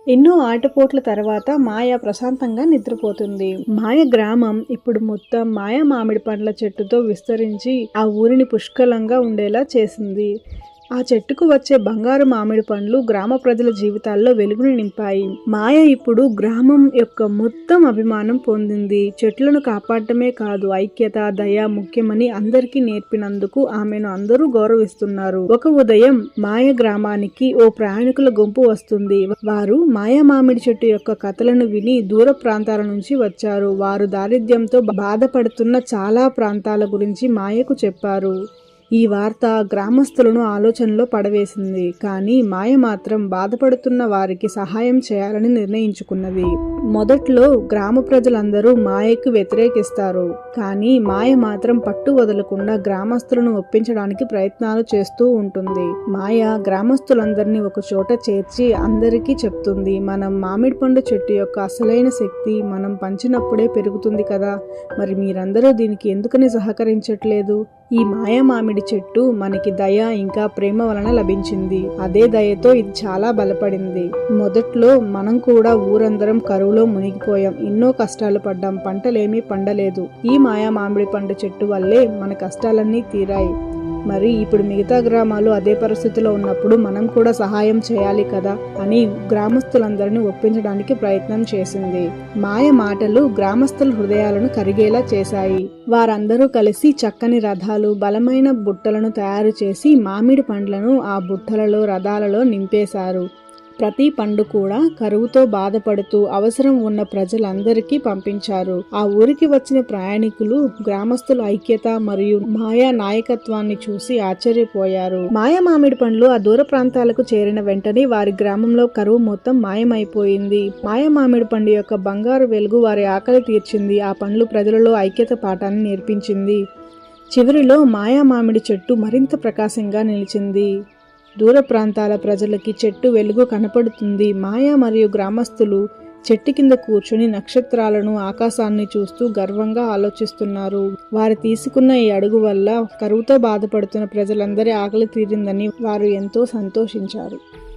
ఎన్నో ఆటపోట్ల తర్వాత మాయ ప్రశాంతంగా నిద్రపోతుంది. మాయ గ్రామం ఇప్పుడు మొత్తం మాయ మామిడి పండ్ల చెట్టుతో విస్తరించి ఆ ఊరిని పుష్కలంగా ఉండేలా చేసింది. ఆ చెట్టుకు వచ్చే బంగారు మామిడి పండ్లు గ్రామ ప్రజల జీవితాల్లో వెలుగుని నింపాయి. మాయ ఇప్పుడు గ్రామం యొక్క మొత్తం అభిమానం పొందింది. చెట్లను కాపాడటమే కాదు, ఐక్యత, దయ ముఖ్యమని అందరికీ నేర్పినందుకు ఆమెను అందరూ గౌరవిస్తున్నారు. ఒక ఉదయం మాయ గ్రామానికి ఓ ప్రయాణికుల గుంపు వస్తుంది. వారు మాయ మామిడి చెట్టు యొక్క కథలను విని దూర ప్రాంతాల నుంచి వచ్చారు. వారు దారిద్ర్యంతో బాధపడుతున్న చాలా ప్రాంతాల గురించి మాయకు చెప్పారు. ఈ వార్త గ్రామస్తులను ఆలోచనలో పడవేసింది. కానీ మాయ మాత్రం బాధపడుతున్న వారికి సహాయం చేయాలని నిర్ణయించుకున్నది. మొదట్లో గ్రామ ప్రజలందరూ మాయకు వ్యతిరేకిస్తారు. కానీ మాయ మాత్రం పట్టు వదలకుండా గ్రామస్తులను ఒప్పించడానికి ప్రయత్నాలు చేస్తూ ఉంటుంది. మాయ గ్రామస్తులందరినీ ఒక చోట చేర్చి అందరికీ చెప్తుంది, మనం మామిడి పండు చెట్టు యొక్క అసలైన శక్తి మనం పంచినప్పుడే పెరుగుతుంది కదా, మరి మీరందరూ దీనికి ఎందుకని సహకరించట్లేదు? ఈ మాయ మామిడి చెట్టు మనకి దయ ఇంకా ప్రేమ వలన లభించింది. అదే దయతో ఇది చాలా బలపడింది. మొదట్లో మనం కూడా ఊరందరం కరువులో మునిగిపోయాం, ఎన్నో కష్టాలు పడ్డాం, పంటలేమీ పండలేదు. ఈ మాయా మామిడి పండు చెట్టు వల్లే మన కష్టాలన్నీ తీరాయి. మరి ఇప్పుడు మిగతా గ్రామాలు అదే పరిస్థితిలో ఉన్నప్పుడు మనం కూడా సహాయం చేయాలి కదా అని గ్రామస్తులందరినీ ఒప్పించడానికి ప్రయత్నం చేసింది. మాయ మాటలు గ్రామస్తుల హృదయాలను కరిగేలా చేశాయి. వారందరూ కలిసి చక్కని రథాలు, బలమైన బుట్టలను తయారు చేసి మామిడి పండ్లను ఆ బుట్టలలో, రథాలలో నింపేశారు. ప్రతి పండు కూడా కరువుతో బాధపడుతూ అవసరం ఉన్న ప్రజలందరికీ పంపించారు. ఆ ఊరికి వచ్చిన ప్రయాణికులు గ్రామస్తుల ఐక్యత మరియు మాయా నాయకత్వాన్ని చూసి ఆశ్చర్యపోయారు. మాయ మామిడి పండ్లు ఆ దూర ప్రాంతాలకు చేరిన వెంటనే వారి గ్రామంలో కరువు మొత్తం మాయమైపోయింది. మాయ మామిడి పండు యొక్క బంగారు వెలుగు వారి ఆకలి తీర్చింది. ఆ పండ్లు ప్రజలలో ఐక్యత పాఠాన్ని నేర్పించింది. చివరిలో మాయా మామిడి చెట్టు మరింత ప్రకాశంగా నిలిచింది. దూర ప్రాంతాల ప్రజలకి చెట్టు వెలుగు కనపడుతుంది. మాయ మరియు గ్రామస్తులు చెట్టు కింద కూర్చుని నక్షత్రాలను, ఆకాశాన్ని చూస్తూ గర్వంగా ఆలోచిస్తున్నారు. వారు తీసుకున్న ఈ అడుగు వల్ల కరువుతో బాధపడుతున్న ప్రజలందరి ఆకలి తీరిందని వారు ఎంతో సంతోషించారు.